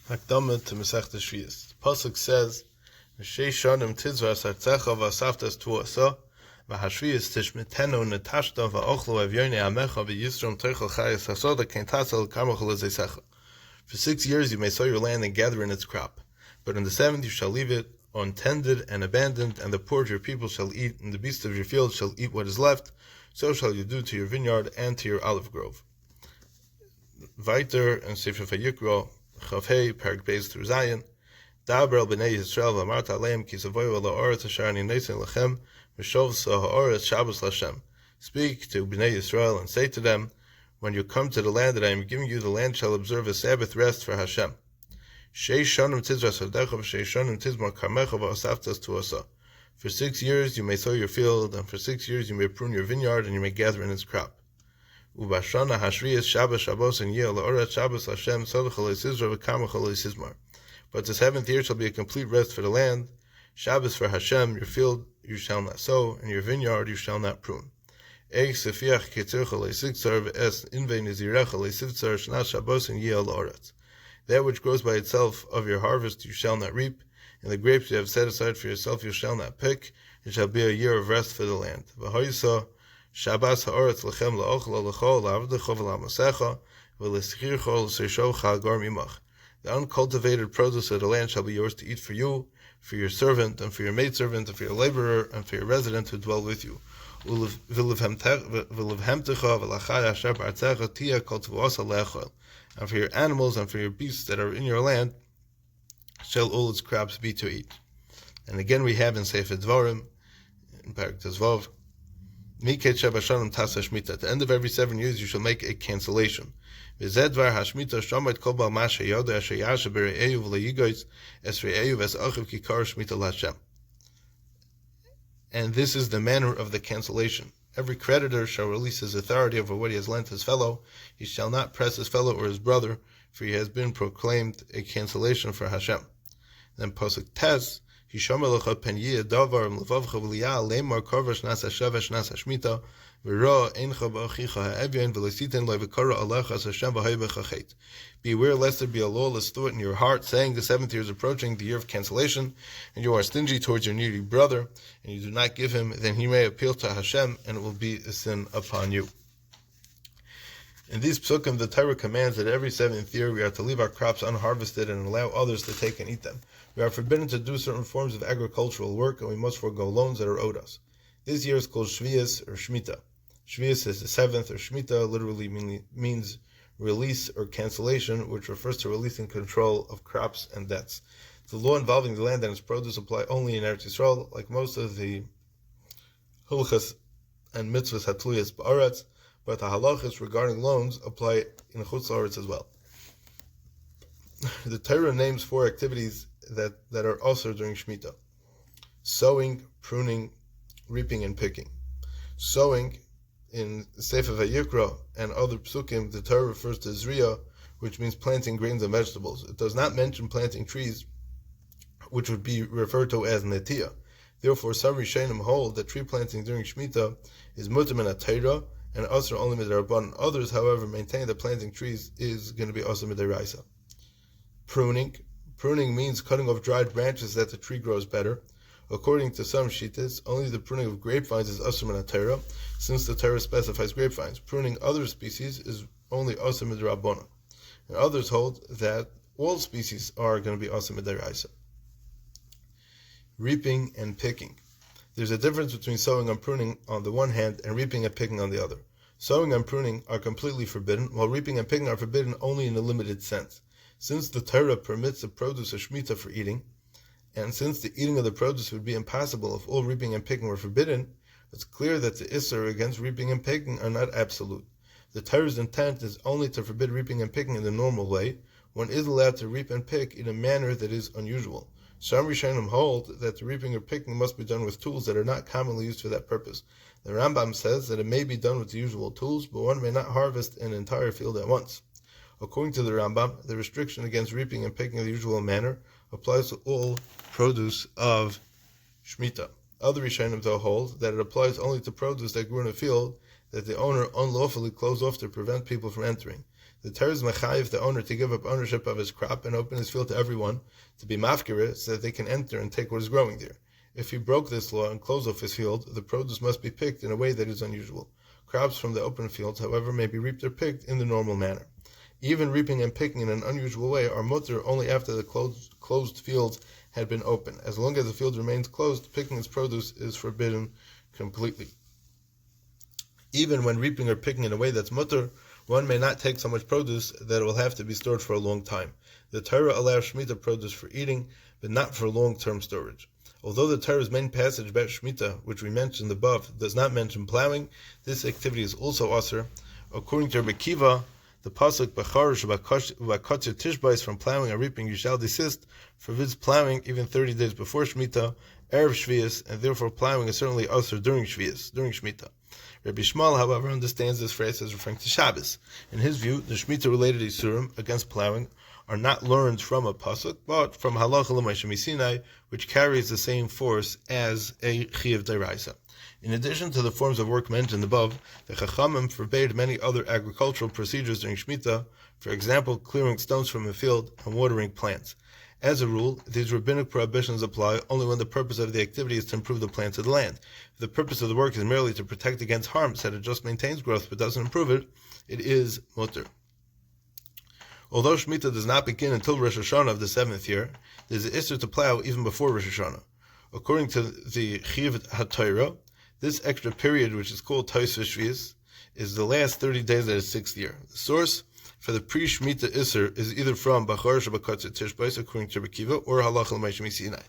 Hakdama to Mesechta Shvi'is. The pasuk says, "V'shei shanim tizras artzecha v'asaftas tuasa, v'hashvi'is tishmitenu netashta v'ochlu avyoni amecha v'yisrom teichel chayes hasoda kein tasel kamachol ezesecha." For 6 years you may sow your land and gather in its crop, but in the 7th you shall leave it untended and abandoned, and the poor of your people shall eat, and the beasts of your field shall eat what is left. So shall you do to your vineyard and to your olive grove. Weiter in Sefer Vayikra, Chavhei, Perek Beis through Zion, Daber el b'nei Yisrael v'amarta aleim ki zavoyu ala oretz asher ani neisen lechem v'shov sa ha'oretz Shabbos l'Hashem. Speak to b'nei Yisrael and say to them, when you come to the land that I am giving you, the land shall observe a Sabbath rest for Hashem. Shei shanim tizras hadecha v'shei shanim tizmar karmecha v'asaftas tuasa. For 6 years you may sow your field, and for 6 years you may prune your vineyard, and you may gather in its crop. Ubashana hashviyas Shabbos Shabbos and Yeh la'oretz Shabbos Hashem sodachal esizra v'kamachal esizmar. But the 7th year shall be a complete rest for the land, Shabbos for Hashem. Your field you shall not sow, and your vineyard you shall not prune. That which grows by itself of your harvest you shall not reap, and the grapes you have set aside for yourself you shall not pick. It shall be a year of rest for the land. Shabbos ha'oretz lechem la'ochel l'chol la'avdecha v'la'masecha v'leschircho l'seishocha gar mimach. The uncultivated produce of the land shall be yours to eat for you, for your servant, and for your maidservant, and for your laborer, and for your resident who dwell with you. And for your animals and for your beasts that are in your land shall all its crops be to eat. And again we have in Sefer Dvarim, in Perek Tezvav, at the end of every 7 years you shall make a cancellation. And this is the manner of the cancellation. Every creditor shall release his authority over what he has lent his fellow. He shall not press his fellow or his brother, for he has been proclaimed a cancellation for Hashem. Then Pasuk Tes, and if every 7 years beware lest there be a lawless thought in your heart, saying the 7th year is approaching, the year of cancellation, and you are stingy towards your needy brother, and you do not give him, then he may appeal to Hashem, and it will be a sin upon you. In these psukim, the Torah commands that every 7th year we are to leave our crops unharvested and allow others to take and eat them. We are forbidden to do certain forms of agricultural work, and we must forego loans that are owed us. This year is called Shvi'is or Shemitah. Shvi'is is the 7th, or Shemitah literally means release or cancellation, which refers to releasing control of crops and debts. The law involving the land and its produce apply only in Eretz Yisrael, like most of the hilchas and mitzvahs hatluyas ba'aretz, but the halachas regarding loans apply in Chutz La'aretz as well. The Torah names 4 activities that are also during Shemitah: sowing, pruning, reaping, and picking. Sowing, in Sefer Vayikra and other psukim, the Torah refers to zriya, which means planting grains and vegetables. It does not mention planting trees, which would be referred to as netiyah. Therefore, some Rishonim hold that tree planting during Shemitah is mutar min ha-Torah and asur only midrabanan. Others, however, maintain that planting trees is going to be asur midaraisa. Pruning means cutting off dried branches that the tree grows better. According to some shittas, only the pruning of grapevines is asur min ha-Torah, since the Torah specifies grapevines. Pruning other species is only asur midrabanan. And others hold that all species are going to be asur midaraisa. Reaping and picking. There's a difference between sowing and pruning on the one hand and reaping and picking on the other. Sowing and pruning are completely forbidden, while reaping and picking are forbidden only in a limited sense. Since the Torah permits the produce of Shemitah for eating, and since the eating of the produce would be impossible if all reaping and picking were forbidden, it's clear that the Isser against reaping and picking are not absolute. The Torah's intent is only to forbid reaping and picking in the normal way. One is allowed to reap and pick in a manner that is unusual. Some Rishonim hold that the reaping or picking must be done with tools that are not commonly used for that purpose. The Rambam says that it may be done with the usual tools, but one may not harvest an entire field at once. According to the Rambam, the restriction against reaping and picking in the usual manner applies to all produce of Shemitah. Other Rishonim, though, hold that it applies only to produce that grew in a field that the owner unlawfully closed off to prevent people from entering. The Torah is mechayiv the owner to give up ownership of his crop and open his field to everyone, to be mafkira, so that they can enter and take what is growing there. If he broke this law and closed off his field, the produce must be picked in a way that is unusual. Crops from the open fields, however, may be reaped or picked in the normal manner. Even reaping and picking in an unusual way are mutter only after the closed fields had been opened. As long as the field remains closed, picking its produce is forbidden completely. Even when reaping or picking in a way that's mutter, one may not take so much produce that it will have to be stored for a long time. The Torah allows Shemitah produce for eating, but not for long-term storage. Although the Torah's main passage about Shemitah, which we mentioned above, does not mention plowing, this activity is also asur. According to Rabbi Kiva, the pasuk B'charish V'Kotzer Tishbais, from plowing and reaping you shall desist, forbids plowing even 30 days before Shemitah, Erev Shvius, and therefore plowing is certainly asur during Shemitah. Rabbi Shmuel, however, understands this phrase as referring to Shabbos. In his view, the Shemitah-related isurim against plowing are not learned from a pasuk, but from Halacha L'Moshe Misinai, which carries the same force as a Chiyuv D'Oraisa. In addition to the forms of work mentioned above, the Chachamim forbade many other agricultural procedures during Shemitah, for example, clearing stones from a field and watering plants. As a rule, these rabbinic prohibitions apply only when the purpose of the activity is to improve the plants of the land. If the purpose of the work is merely to protect against harm, so that it just maintains growth but doesn't improve it, it is mutter. Although Shemitah does not begin until Rosh Hashanah of the 7th year, there is an issur to plow even before Rosh Hashanah. According to the Chiyuv HaTorah, this extra period, which is called Tos V'Shvius, is the last 30 days of the 6th year. The source for the pre-Shemitah issur is either from B'charish V'Kotzer Tishbais, according to Rabbi Kiva, or Halacha L'Moshe Misinai.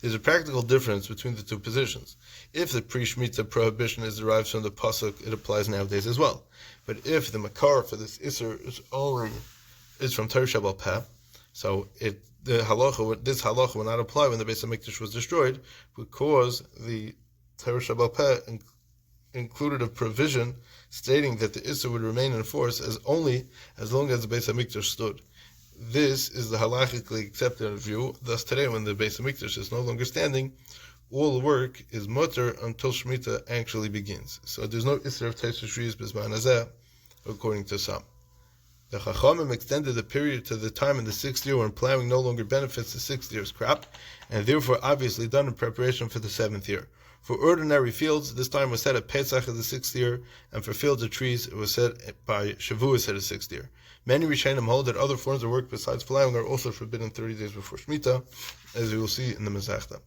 There's a practical difference between the two positions. If the pre-Shemitah prohibition is derived from the pasuk, it applies nowadays as well. But if the makar for this issur is from Torah Shebal Peh, so this halacha will not apply when the Beis HaMikdash was destroyed, because the Torah Shebal Peh included a provision stating that the issur would remain in force as long as the Beis HaMikdash stood. This is the halachically accepted view. Thus today, when the Beis HaMikdash is no longer standing, all the work is mutter until Shemitah actually begins. So there's no issur of Tos V'Shvius B'zman Hazeh, according to some. The Chachamim extended the period to the time in the 6th year when plowing no longer benefits the 6th year's crop, and therefore obviously done in preparation for the 7th year. For ordinary fields, this time was set at Pesach of the 6th year, and for fields of trees, it was set by Shavuos of the 6th year. Many Rishonim hold that other forms of work besides plowing are also forbidden 30 days before Shemitah, as we will see in the Masechta.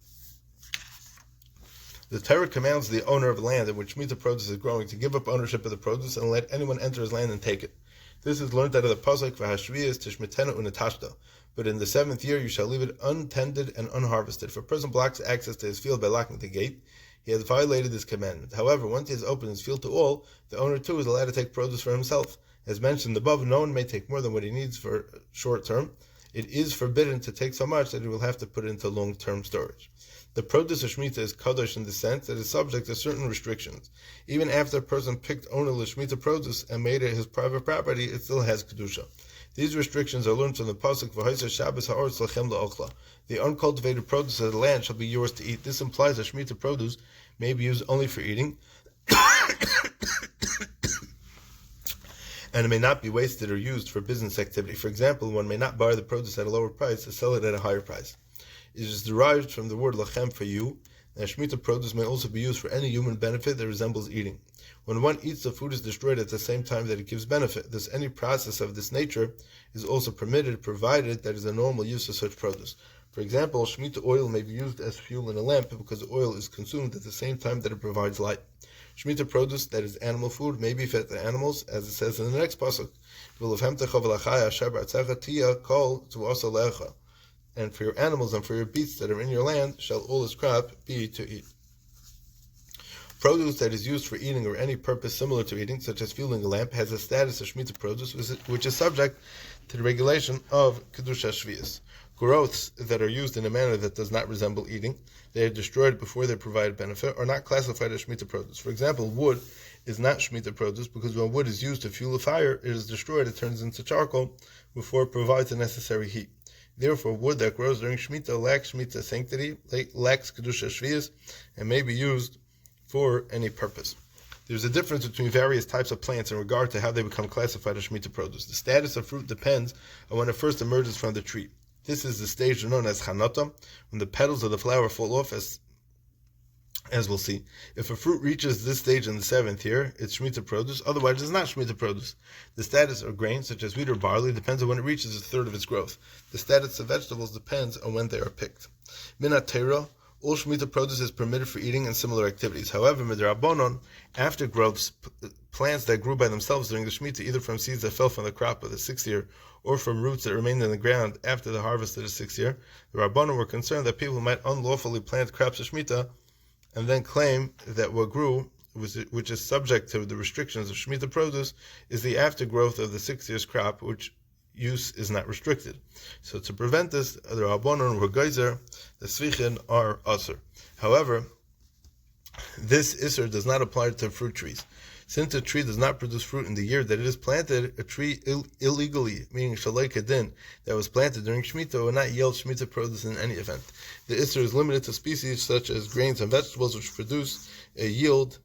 The Torah commands the owner of land in which Shemitah produce is growing to give up ownership of the produce and let anyone enter his land and take it. This is learned out of the pasuk V'Hashvius Tishmitenu Unatashta. But in the 7th year you shall leave it untended and unharvested. If a person blocks access to his field by locking the gate, he has violated this commandment. However, once he has opened his field to all, the owner too is allowed to take produce for himself. As mentioned above, no one may take more than what he needs for short term. It is forbidden to take so much that he will have to put it into long-term storage. The produce of Shemitah is kadosh in the sense that it is subject to certain restrictions. Even after a person picked ownerless Shemitah produce and made it his private property, it still has kedusha. These restrictions are learned from the pasuk V'Hoseh Shabbos Ha'aretz Lachem La'ochla. The uncultivated produce of the land shall be yours to eat. This implies that Shemitah produce may be used only for eating, and it may not be wasted or used for business activity. For example, one may not buy the produce at a lower price to sell it at a higher price. It is derived from the word lachem, for you, and Shemitah produce may also be used for any human benefit that resembles eating. When one eats, the food is destroyed at the same time that it gives benefit. Thus, any process of this nature is also permitted, provided that is a normal use of such produce. For example, Shemitah oil may be used as fuel in a lamp because the oil is consumed at the same time that it provides light. Shemitah produce, that is animal food, may be fed to animals, as it says in the next pasuk, and for your animals and for your beasts that are in your land shall all his crop be to eat. Produce that is used for eating or any purpose similar to eating, such as fueling a lamp, has a status of Shemitah produce, which is subject to the regulation of Kedusha Shvius. Growths that are used in a manner that does not resemble eating, they are destroyed before they provide benefit, are not classified as Shemitah produce. For example, wood is not Shemitah produce because when wood is used to fuel a fire, it is destroyed, it turns into charcoal before it provides the necessary heat. Therefore, wood that grows during Shemitah lacks Shemitah sanctity, lacks Kedusha Shvius, and may be used for any purpose. There's a difference between various types of plants in regard to how they become classified as Shemitah produce. The status of fruit depends on when it first emerges from the tree. This is the stage known as chanata, when the petals of the flower fall off, as we'll see. If a fruit reaches this stage in the 7th year, it's Shemitah produce, otherwise it's not Shemitah produce. The status of grains, such as wheat or barley, depends on when it reaches a third of its growth. The status of vegetables depends on when they are picked. Minat Teira, all Shemitah produce is permitted for eating and similar activities. However, Midrabanon, after growths, plants that grew by themselves during the Shemitah, either from seeds that fell from the crop of the 6th year, or from roots that remained in the ground after the harvest of the 6th year, the Rabbanon were concerned that people might unlawfully plant crops of Shemitah and then claim that what grew, which is subject to the restrictions of Shemitah produce, is the aftergrowth of the 6th year's crop, which use is not restricted. So to prevent this, the Rabbanon were geyser, the Svichin are Asr. However, this Isser does not apply to fruit trees. Since a tree does not produce fruit in the year that it is planted, a tree illegally, meaning Shalai Kedin, that was planted during Shemitah will not yield Shemitah produce in any event. The Isser is limited to species such as grains and vegetables which produce a yield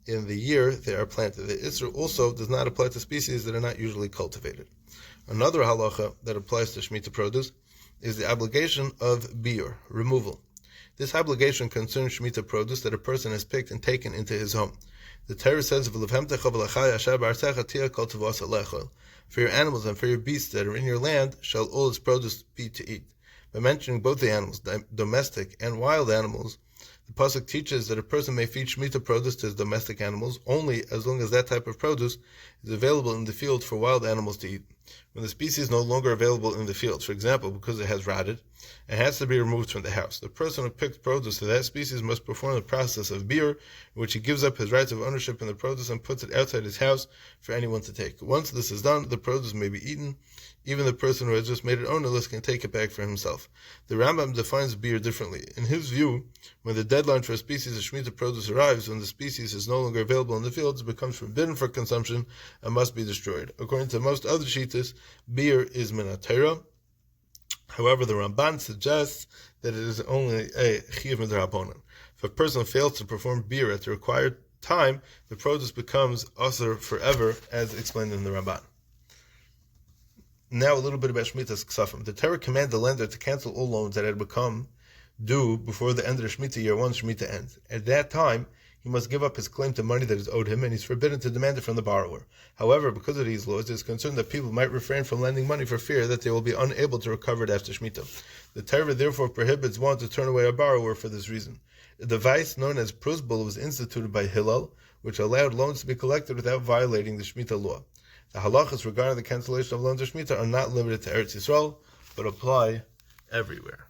in the year they are planted. The Isser also does not apply to species that are not usually cultivated. Another halacha that applies to Shemitah produce is the obligation of biur, removal. This obligation concerns Shemitah produce that a person has picked and taken into his home. The Torah says, for your animals and for your beasts that are in your land shall all its produce be to eat. By mentioning both the animals, domestic and wild animals, the pasuk teaches that a person may feed Shemitah produce to his domestic animals only as long as that type of produce is available in the field for wild animals to eat. When the species is no longer available in the fields, for example, because it has rotted, it has to be removed from the house. The person who picked produce to that species must perform the process of biur, in which he gives up his rights of ownership in the produce and puts it outside his house for anyone to take. Once this is done, the produce may be eaten. Even the person who has just made it ownerless can take it back for himself. The Rambam defines biur differently. In his view, when the deadline for a species of Shemitah produce arrives, when the species is no longer available in the fields, it becomes forbidden for consumption and must be destroyed. According to most other shittas, biur is minat Torah. However, the Ramban suggests that it is only a chiyuv midrabanan. If a person fails to perform biur at the required time, the produce becomes asur forever, as explained in the Ramban. Now a little bit about Shemitah's Ksafim. The Torah commanded the lender to cancel all loans that had become due before the end of the Shemitah year once Shemitah ends. At that time, he must give up his claim to money that is owed him, and he's forbidden to demand it from the borrower. However, because of these laws, it is concerned that people might refrain from lending money for fear that they will be unable to recover it after Shemitah. The Torah therefore prohibits one to turn away a borrower for this reason. A device known as Prusbul was instituted by Hillel, which allowed loans to be collected without violating the Shemitah law. The halachas regarding the cancellation of loans of Shemitah are not limited to Eretz Yisrael, but apply everywhere.